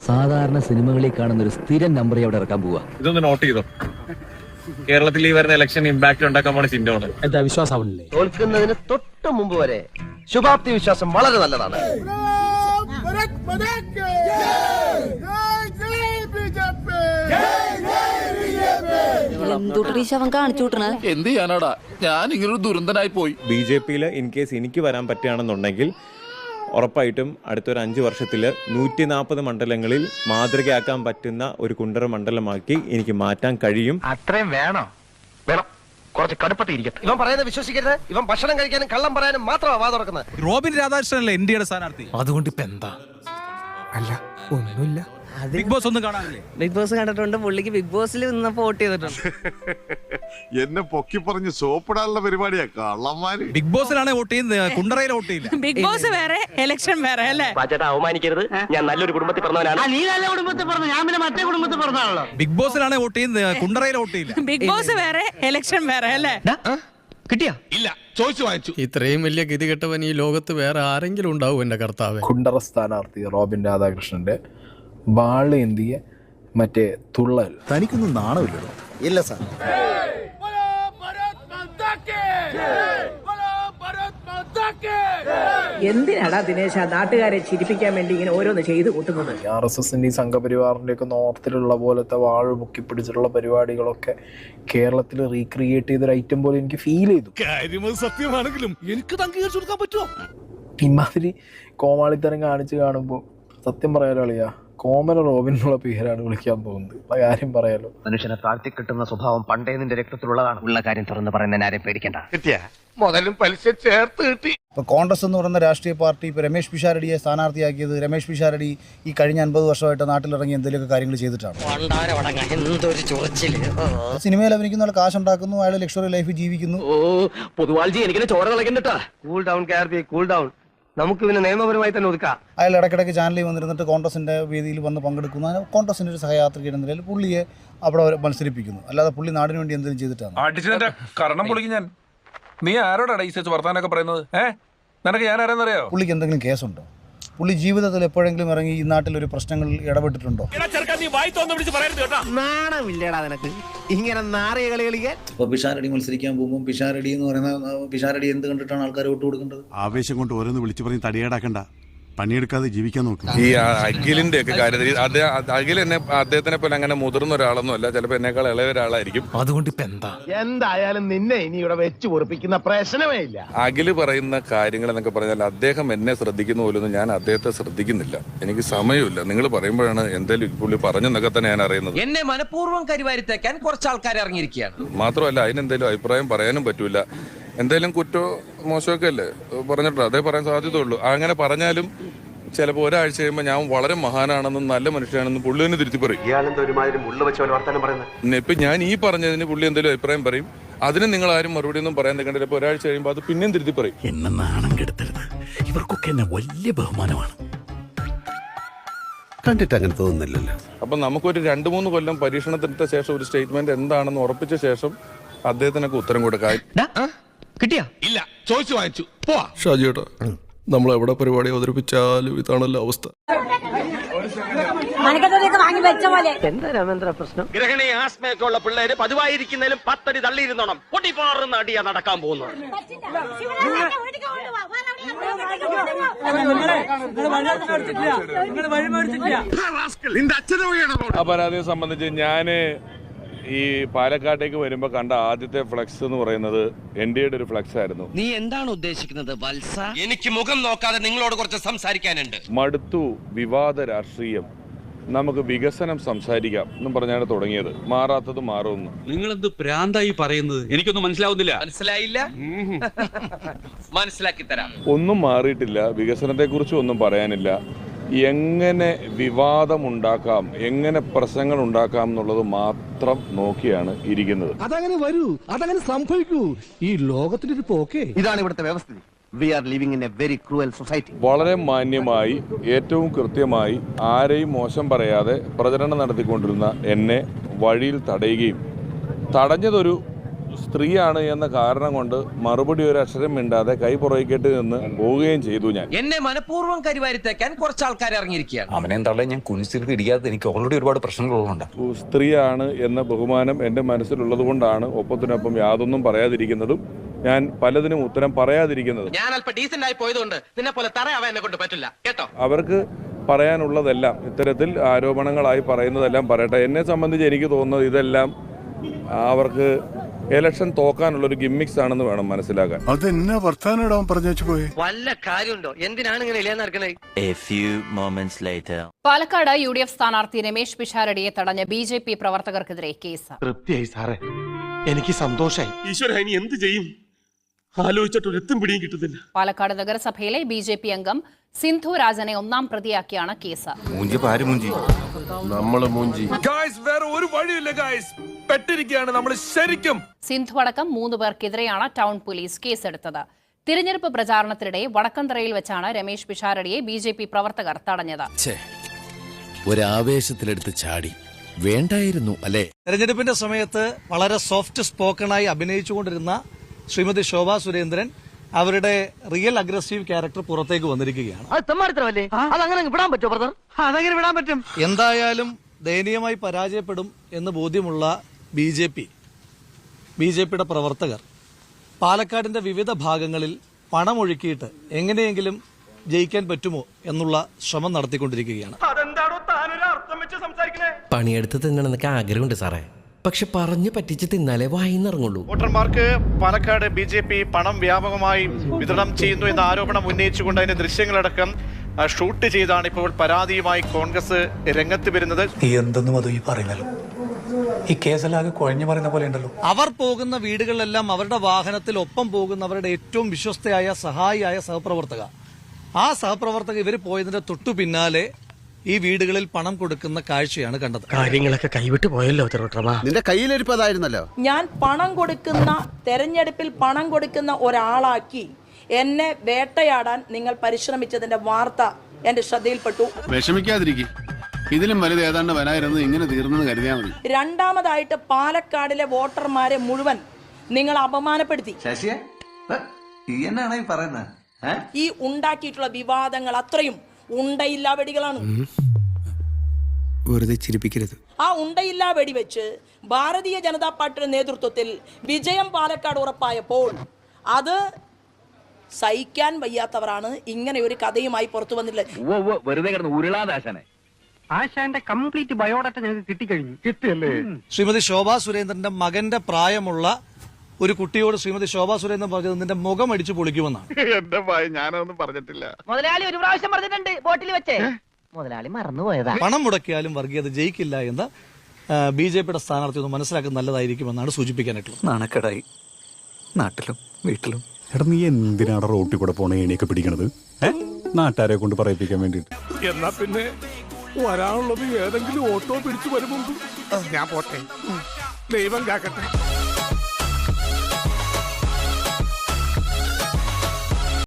സാധാരണ സിനിമകളിൽ കാണുന്ന ഒരു സ്ഥിരം നമ്പർ അവിടെ ഇറക്കാൻ പോവാ. ഇതൊന്ന് നോട്ട് ചെയ്തോ. കേരളത്തിൽ ഈ വരുന്ന ഇലക്ഷൻ ഇമ്പാക്ട് ഉണ്ടാക്കാൻ പോണ ചിന്തയാണ്. എന്താ വിശ്വാസമാവില്ലേ? തോൽക്കുന്നതിന് തൊട്ട് മുമ്പ് വരെ ശുഭാപ്തി വിശ്വാസം വളരെ നല്ലതാണ്. എന്ത് ചെയ്യാനാടാ, ഞാൻ ഇങ്ങനൊരു ദുരന്തനായി പോയി. BJP-യിൽ ഇൻ കേസ് എനിക്ക് വരാൻ പറ്റുകയാണെന്നുണ്ടെങ്കിൽ ഉറപ്പായിട്ടും അടുത്തൊരു 5 വർഷത്തിൽ 140 മണ്ഡലങ്ങളിൽ മാതൃകയാക്കാൻ പറ്റുന്ന ഒരു കുണ്ടറ മണ്ഡലമാക്കി എനിക്ക് മാറ്റാൻ കഴിയും. അത്രയും വേണോ? വേണം. കുറച്ച് കടുപ്പത്തിരിക്കട്ടെ. ഇവൻ പറയുന്നത് വിശ്വസിക്കരുത്. ഇവൻ ഭക്ഷണം കഴിക്കാനും കള്ളം പറയാനും മാത്രമാണ് വാ തുറക്കുന്നത്. റോബിൻ രാധാകൃഷ്ണനല്ലേ NDAയുടെ സ്ഥാനാർത്ഥി? അതുകൊണ്ട് ഇപ്പൊ എന്താ? അല്ല, ഒന്നുമില്ല. ബിഗ് ബോസ് ഒന്നും കാണാനില്ലേ? ബിഗ് ബോസ് കണ്ടിട്ടുണ്ട്. പുള്ളിക്ക് ബിഗ് ബോസിൽ നിന്നപ്പോ വോട്ട് ചെയ്തിട്ടുണ്ട്. എന്നെ പൊക്കി പറഞ്ഞ് സോപ്പിടാനുള്ള പരിപാടിയാ കള്ളന്മാര്. ബിഗ് ബോസിലാണ് വോട്ട് ചെയ്യുന്നത്, കുണ്ടറയിൽ വോട്ട് ചെയ്യില്ല. ബിഗ് ബോസ് വേറെ, ഇലക്ഷൻ വേറെ അല്ലേ? പാച്ചേട്ടാ അവമാനിക്കരുത്. ഞാൻ നല്ലൊരു കുടുംബത്തിൽ പറഞ്ഞവനാണ്. നീ നല്ല കുടുംബത്തിൽ പറഞ്ഞു, ഞാൻ പിന്നെ മറ്റേ കുടുംബത്തിൽ പറഞ്ഞാണല്ലോ. ബിഗ് ബോസിലാണ് വോട്ട് ചെയ്യുന്നത്, കുണ്ടറയിൽ വോട്ട് ചെയ്യില്ല. ബിഗ് ബോസ് വേറെ, ഇലക്ഷൻ വേറെ അല്ലേ? കിട്ടിയാ? ഇല്ല, ചോദിച്ചു വാങ്ങിച്ചു. ഇത്രയും വലിയ ഗതികെട്ടവൻ ഈ ലോകത്ത് വേറെ ആരെങ്കിലും ഉണ്ടാവും എന്റെ കർത്താവേ. കുണ്ടറ സ്ഥാനാർത്ഥി റോബിൻ രാധാകൃഷ്ണന്റെ വാള് എന്തിയെ മറ്റേ തുള്ളൽ. തനിക്കൊന്നും നാണമില്ലല്ലോ. ഇല്ല സാർ. എന്തിനാടാ ദിനേശ നാട്ടുകാരെ ചിരിപ്പിക്കാൻ വേണ്ടി ഇങ്ങനെ ഓരോന്ന് ചെയ്തു കൂട്ടുന്നത്? RSSന്റെ സംഘപരിവാറിന്റെ ഒക്കെ നോർത്തിലുള്ള പോലത്തെ വാഴ മുക്കിപ്പിടിച്ചിട്ടുള്ള പരിപാടികളൊക്കെ കേരളത്തിൽ റീക്രിയേറ്റ് ചെയ്തൊരു ഐറ്റം പോലെ എനിക്ക് ഫീൽ ചെയ്തു. സത്യമാണെങ്കിലും എനിക്ക് അംഗീകരിച്ചു കൊടുക്കാൻ പറ്റുമോ? ഇമാതിരി കോമാളിത്തരം കാണിച്ച് കാണുമ്പോൾ സത്യം പറയാലോ അളിയാ, കോമല റോബിനുള്ള പേരാണ് വിളിക്കാൻ പോകുന്നത്. ആ കാര്യം പറയാലോ. മനുഷ്യനെ താഴ്ത്തി കിട്ടുന്ന സ്വഭാവം പണ്ടേ നിന്റെ രക്തത്തിലുള്ളതാണ്. ഉള്ള കാര്യം തുറന്ന് പറയുന്ന ആരെയും പേടിക്കണ്ട. കിട്ടിയ മുതലും പലിശ ചേർത്ത് കിട്ടി. ഇപ്പോൾ കോൺഗ്രസ് എന്ന് പറയുന്ന രാഷ്ട്രീയ പാർട്ടി ഇപ്പോൾ രമേശ് പിഷാരടിയെ സ്ഥാനാർത്ഥിയാക്കിയത് രമേശ് പിഷാരടി ഈ കഴിഞ്ഞ 50 വർഷമായിട്ട് നാട്ടിലിറങ്ങി എന്തെങ്കിലുമൊക്കെ കാര്യങ്ങൾ ചെയ്തിട്ടാണ്. സിനിമയിൽ അഭിനയിക്കുന്ന ആൾ കാശുണ്ടാക്കുന്നു, അയാൾ ലക്ഷറി ലൈഫ് ജീവിക്കുന്നു. പൊതുവാൾജി എനിക്കിനെ ചോര കളക്കണ്ടട്ടാ. Cool down KRP, cool down. നമുക്ക് പിന്നെ നിയമപരമായി തന്നെ ഒതുക്കാം. അയാൾ ഇടയ്ക്കിടയ്ക്ക് ചാനലിൽ വന്നിരുന്നിട്ട് കോൺഗ്രസിൻ്റെ വേദിയിൽ വന്ന് പങ്കെടുക്കുന്നു. കോൺഗ്രസിൻ്റെ ഒരു സഹയാത്രിക എന്ന നിലയിൽ പുള്ളിയെ അവിടെ മത്സരിപ്പിക്കുന്നു. അല്ലാതെ പുള്ളി നാടിന് വേണ്ടി എന്തെങ്കിലും ചെയ്തിട്ടാണ്. കരണം പൊളിക്കും ഞാൻ. നീ ആരോടാണ് ഈ വർത്താനൊക്കെ പറയുന്നത്? നിനക്ക് ഞാൻ ആരാന്നറിയോ? പുള്ളിക്ക് എന്തെങ്കിലും കേസുണ്ടോ? പുള്ളി ജീവിതത്തിൽ എപ്പോഴെങ്കിലും ഇറങ്ങി ഈ നാട്ടിലൊരു പ്രശ്നങ്ങളിൽ ഇടപെട്ടിട്ടുണ്ടോ? നാണമില്ലടാ നിനക്ക് ഇങ്ങനെ നാറിയ കളി കളിക്കാൻ. ഇപ്പോൾ പിഷാരടി മത്സരിക്കാൻ പോകുമ്പോൾ പിഷാരടി എന്ന് പറയുന്ന പിഷാരടി എന്ത് കണ്ടിട്ടാണ് ആൾക്കാർ വോട്ട് കൊടുക്കേണ്ടത്? ആവേശം കൊണ്ട് ഓരോന്ന് വിളിച്ചു പറഞ്ഞ് തടിയേടാക്കണ്ട. പണിയെടുക്കാതെ ജീവിക്കാൻ നോക്കും. ഈ അഖിലിന്റെ ഒക്കെ കാര്യത്തിൽ അഖിൽ എന്നെ അദ്ദേഹത്തിനെ പോലെ അങ്ങനെ മുതിർന്ന ഒരാളൊന്നും അല്ല, ചിലപ്പോൾ എന്നേക്കാൾ ഇളയ ഒരാളായിരിക്കും. അതുകൊണ്ട് ഇപ്പൊ എന്താ? എന്തായാലും നിന്നെ ഇനി ഇവിടെ വെച്ച് പൊറപ്പിക്കുന്ന പ്രശ്നമേ ഇല്ല. അഖില് പറയുന്ന കാര്യങ്ങൾ എന്നൊക്കെ പറഞ്ഞാൽ അദ്ദേഹം എന്നെ ശ്രദ്ധിക്കുന്ന പോലൊന്നും ഞാൻ അദ്ദേഹത്തെ ശ്രദ്ധിക്കുന്നില്ല. എനിക്ക് സമയമില്ല. നിങ്ങൾ പറയുമ്പോഴാണ് എന്തായാലും പുള്ളി പറഞ്ഞെന്നൊക്കെ തന്നെ ഞാൻ അറിയുന്നത്. എന്നെ മനഃപൂർവ്വം കരിവാരിത്തേക്കാൻ കുറച്ച് ആൾക്കാർ ഇറങ്ങിയിരിക്കുകയാണ്. മാത്രമല്ല അതിനെന്തെങ്കിലും അഭിപ്രായം പറയാനും പറ്റൂല. എന്തായാലും കുറ്റോ മോശമൊക്കെ അല്ലേ പറഞ്ഞിട്ടുണ്ട്, അതേ പറയാൻ സാധ്യതയുള്ളൂ. അങ്ങനെ പറഞ്ഞാലും ചിലപ്പോൾ ഒരാഴ്ച കഴിയുമ്പോൾ ഞാൻ വളരെ മഹാനാണെന്നും നല്ല മനുഷ്യനാണെന്നും പുള്ളി തന്നെ തിരുത്തി പറയും. ഇപ്പൊ ഞാൻ ഈ പറഞ്ഞതിന് പുള്ളി എന്തെങ്കിലും അഭിപ്രായം പറയും. അതിന് നിങ്ങൾ ആരും മറുപടി ഒന്നും പറയാൻ നിൽക്കണ്ട. ചിലപ്പോൾ ഒരാഴ്ച കഴിയുമ്പോൾ അത് പിന്നെയും തിരുത്തി പറയും. എന്നെ നാണം കെടുത്തരുത്. ഇവർക്കൊക്കെ എന്നെ വലിയ ബഹുമാനമാണ്. കണ്ടിട്ട് അങ്ങനെ തോന്നുന്നില്ലല്ലോ. അപ്പൊ നമുക്കൊരു 2-3 കൊല്ലം പരീക്ഷണത്തിനെടുത്ത ശേഷം ഒരു സ്റ്റേറ്റ്മെന്റ് എന്താണെന്ന് ഉറപ്പിച്ച ശേഷം അദ്ദേഹത്തിനൊക്കെ ഉത്തരം കൊടുക്കാം. കിട്ടിയാ? ഇല്ല, ചോദിച്ചു വാങ്ങിച്ചു. പോവാ. ഷാജിയേട്ടാ, നമ്മൾ എവിടെ പരിപാടി അവതരിപ്പിച്ചാലും ഇതാണല്ലോ അവസ്ഥ. എന്താ രാമേന്ദ്ര പ്രശ്നം? ഗ്രഹണി ആസ്മയൊക്കെ ഉള്ള പിള്ളേര് പതിവായിരിക്കുന്നതിലും 10 അടി തള്ളിയിരുന്നോണം. പൊട്ടിപ്പാറുന്ന അടിയാ നടക്കാൻ പോകുന്നത്. ആ പരാതിയെ സംബന്ധിച്ച് ഞാന് ഈ പാലക്കാട്ടേക്ക് വരുമ്പോ കണ്ട ആദ്യത്തെ ഫ്ലക്സ് എന്ന് പറയുന്നത് NDAയുടെ ഒരു ഫ്ലക്സ് ആയിരുന്നു. നീ എന്താണ് ഉദ്ദേശിക്കുന്നത് വത്സ? എനിക്ക് മുഖം നോക്കാതെ നിങ്ങളോട് കുറച്ച് സംസാരിക്കാനുണ്ട്. മടുത്തു വിവാദ രാഷ്ട്രീയം, നമുക്ക് വികസനം സംസാരിക്കാം എന്നും പറഞ്ഞാണ് തുടങ്ങിയത്. മാറാത്തത് മാറുമെന്ന്. നിങ്ങൾ എന്ത് പ്രാന്തായി പറയുന്നത്? എനിക്കൊന്നും മനസ്സിലാവുന്നില്ല. മനസ്സിലായില്ല? മനസ്സിലാക്കി തരാം. ഒന്നും മാറിയിട്ടില്ല. വികസനത്തെ കുറിച്ച് ഒന്നും പറയാനില്ല. എങ്ങനെ വിവാദമുണ്ടാക്കാം, എങ്ങനെ പ്രശ്നങ്ങൾ ഉണ്ടാക്കാം എന്നുള്ളത് മാത്രം നോക്കിയാണ് ഇരിക്കുന്നത്. അതങ്ങനെ വരൂ, അതങ്ങനെ സംഭവിക്കൂ. ഈ ലോകത്തിന്റെ ഒരു പോക്കേ ഇതാണ് ഇവിടുത്തെ വ്യവസ്ഥിതി. We are living in a very cruel society. വളരെ മാന്യമായി ഏറ്റവും കൃത്യമായി ആരെയും മോശം പറയാതെ പ്രചരണം നടത്തിക്കൊണ്ടിരുന്ന എന്നെ വഴിയിൽ തടയുകയും തടഞ്ഞതൊരു സ്ത്രീയാണ് എന്ന കാരണം കൊണ്ട് മറുപടി ഒരു അക്ഷരം മിണ്ടാതെ കൈ പുറകിട്ട് നിന്ന് പോവുകയും ചെയ്തു. ഞാൻ എന്നെ മനഃപൂർവ്വം കരിവാരിത്തേക്കാൻ കുറച്ച് ആൾക്കാർ ഇറങ്ങിയിരിക്കുകയാണ്. അവനെ എന്താ ഞാൻ കുനിച്ചിരുത്തി ഇടിക്കാതെ എനിക്ക് ഓൾറെഡി ഒരുപാട് പ്രശ്നങ്ങളുള്ളതുകൊണ്ട് സ്ത്രീയാണ് എന്ന ബഹുമാനം എൻ്റെ മനസ്സിലുള്ളത് കൊണ്ടാണ് ഒപ്പത്തിനൊപ്പം യാതൊന്നും പറയാതിരിക്കുന്നതും ഞാൻ പലതിനും ഉത്തരം പറയാതിരിക്കുന്നത്. ഞാൻ അല്പം ഡീസന്റ് ആയി പോയതുകൊണ്ട് നിന്നെ പോലെ തറയാവാൻ എന്നെ കൊണ്ട് പറ്റില്ല കേട്ടോ. അവർക്ക് പറയാനുള്ളതെല്ലാം ഇത്തരത്തിൽ ആരോപണങ്ങളായി പറയുന്നതെല്ലാം പറയട്ടെ. എന്നെ സംബന്ധിച്ച് എനിക്ക് തോന്നുന്നത് ഇതെല്ലാം അവർക്ക് ഇലക്ഷൻ തോക്കാനുള്ളൊരു ഗിമ്മിക്സ് ആണെന്ന് വേണം മനസ്സിലാക്കാൻ. അതെന്നാ വർത്താനം പറഞ്ഞു പോയി. വല്ല കാര്യമുണ്ടോ? എന്തിനാണ് ഇങ്ങനെ ഇല്ലാന്നറിക്കണേ? പാലക്കാട് UDF സ്ഥാനാർത്ഥി രമേശ് പിഷാരടിയെ തടഞ്ഞ BJP പ്രവർത്തകർക്കെതിരെ കേസ്. തൃപ്തിയായി സാറേ, എനിക്ക് സന്തോഷായി. ഈശ്വര, ഇനി എന്ത് ചെയ്യും? ആലോചിച്ചിട്ട് ഒരെത്തും പിടിയും കിട്ടുന്നില്ല. പാലക്കാട് നഗരസഭയിലെ BJP അംഗം സിന്ധു രാജനെ ഒന്നാം പ്രതിയാക്കിയാണ് കേസ്. വേറെ ഒരു വഴിയില്ല ഗായ്സ്, പെട്ടിരിക്കുകയാണ് നമ്മൾ ശരിക്കും. സിന്ധു അടക്കം 3 പേർക്കെതിരെയാണ് ടൗൺ പോലീസ് കേസെടുത്തത്. തിരഞ്ഞെടുപ്പ് പ്രചാരണത്തിനിടെ വടക്കന്തറയിൽ വെച്ചാണ് രമേശ് പിഷാരടിയെ BJP പ്രവർത്തകർ തടഞ്ഞത്. ഒരാവേശത്തിലെടുത്ത് ചാടി വേണ്ടായിരുന്നു അല്ലേ? തെരഞ്ഞെടുപ്പിന്റെ സമയത്ത് വളരെ സോഫ്റ്റ് സ്പോക്കണായി അഭിനയിച്ചുകൊണ്ടിരുന്ന ശ്രീമതി ശോഭാ സുരേന്ദ്രൻ അവരുടെ റിയൽ അഗ്രസീവ് ക്യാരക്ടർ പുറത്തേക്ക് വന്നിരിക്കുകയാണ്. എന്തായാലും ദയനീയമായി പരാജയപ്പെടും എന്ന് ബോധ്യമുള്ള ബിജെപിയുടെ പ്രവർത്തകർ പാലക്കാടിന്റെ വിവിധ ഭാഗങ്ങളിൽ പണമൊഴുക്കിയിട്ട് എങ്ങനെയെങ്കിലും ജയിക്കാൻ പറ്റുമോ എന്നുള്ള ശ്രമം നടത്തിക്കൊണ്ടിരിക്കുകയാണ്. പണിയെടുത്ത് തിന്നണമെന്നൊക്കെ ആഗ്രഹമുണ്ട് സാറേ, പക്ഷെ പറഞ്ഞു പറ്റിച്ച് തിന്നാലേ വായിന്നിറങ്ങുള്ളൂ. വോട്ടർമാർക്ക് പാലക്കാട് BJP പണം വ്യാപകമായി വിതരണം ചെയ്യുന്നു എന്ന ആരോപണം ഉന്നയിച്ചുകൊണ്ട് അതിന്റെ ദൃശ്യങ്ങളടക്കം ഷൂട്ട് ചെയ്താണ് ഇപ്പോൾ പരാതിയുമായി കോൺഗ്രസ് രംഗത്ത് വരുന്നത്. എന്തെന്നും അത് ഈ പറയുന്നല്ലോ, ഈ കേസലാകെ കുഴഞ്ഞു പറയുന്ന പോലെ ഉണ്ടല്ലോ. അവർ പോകുന്ന വീടുകളിലെല്ലാം അവരുടെ വാഹനത്തിൽ ഒപ്പം പോകുന്നവരുടെ ഏറ്റവും വിശ്വസ്തയായ സഹായിയായ സഹപ്രവർത്തക, ആ സഹപ്രവർത്തക ഇവർ പോയതിന്റെ തൊട്ടു പിന്നാലെ ഈ വീടുകളിൽ പണം കൊടുക്കുന്ന കാഴ്ചയാണ് കണ്ടത്. കാര്യങ്ങളൊക്കെ കൈവിട്ട് പോയല്ലോ. നിന്റെ കയ്യിലിരിപ്പതായിരുന്നല്ലോ. ഞാൻ പണം കൊടുക്കുന്ന, തെരഞ്ഞെടുപ്പിൽ പണം കൊടുക്കുന്ന ഒരാളാക്കി എന്നെ വേട്ടയാടാൻ നിങ്ങൾ പരിശ്രമിച്ചതിന്റെ വാർത്ത എന്റെ ശ്രദ്ധയിൽപ്പെട്ടു. വിഷമിക്കാതിരിക്കും, ഇതിലും വലുത് ഏതാണ്ട് വരായിരുന്നു, ഇങ്ങനെ തീർന്നെന്ന് കരുതിയാൽ മതി. രണ്ടാമതായിട്ട് പാലക്കാടിലെ വോട്ടർമാരെ മുഴുവൻ നിങ്ങൾ അപമാനപ്പെടുത്തി. ഈ ഉണ്ടാക്കിയിട്ടുള്ള വിവാദങ്ങൾ അത്രയും ഉണ്ടയില്ലാ വെടികളാണ്. വെറുതെ ചിരിപ്പിക്കരുത്. ആ ഉണ്ടയില്ലാ വെടിവെച്ച് ഭാരതീയ ജനതാ പാർട്ടിയുടെ നേതൃത്വത്തിൽ വിജയം പാലക്കാട് ഉറപ്പായപ്പോൾ അത് സഹിക്കാൻ വയ്യാത്തവരാണ് ഇങ്ങനെ ഒരു കഥയുമായി പുറത്തു വന്നിട്ടുള്ളത്. വെറുതെ കിടന്ന് ഉരുളാദാശനെ ആശാന്റെ കംപ്ലീറ്റ് ബയോഡാറ്റ ഞങ്ങൾക്ക് കിട്ടിക്കഴിഞ്ഞു. കിട്ടിയല്ലേ? ശ്രീമതി ശോഭാ സുരേന്ദ്രന്റെ മകന്റെ പ്രായമുള്ള ഒരു കുട്ടിയോട് ശ്രീമതി ശോഭാ സുരേന്ദ്രൻ പറഞ്ഞത് നിന്റെ മുഖം അടിച്ചു പൊളിക്കുമെന്നാണ്. എന്റെ ഭായി, ഞാനൊന്നും പറഞ്ഞിട്ടില്ല. മുതലാളി ഒരു പ്രാവശ്യം പറഞ്ഞിട്ടുണ്ട് ബോട്ടിൽ വെച്ചേ, മുതലാളി മറന്നുപോയതാ. പണം മുടക്കിയാലും വർഗീയത ജയിക്കില്ല എന്ന് BJPയുടെ സ്ഥാനാർത്ഥി ഒന്ന് മനസ്സിലാക്കുന്നത് നല്ലതായിരിക്കുമെന്നാണ് സൂചിപ്പിക്കാനായിട്ടുള്ളത്. നാണക്കേടായി നാട്ടിലും വീട്ടിലും. എടാ, നീ എന്തിനാണ് റോട്ടിൽ കൂടെ പോണ എണിയൊക്കെ പിടിക്കണത്? നാട്ടുകാരെ കൊണ്ട് പറയിപ്പിക്കാൻ വേണ്ടിട്ട്. എന്നാ പിന്നെ വരാനുള്ളത് ഏതെങ്കിലും ഓട്ടോ പിടിച്ചു വരുമ്പോ ഞാൻ പോട്ടെ. ദൈവം കാക്കട്ടെ.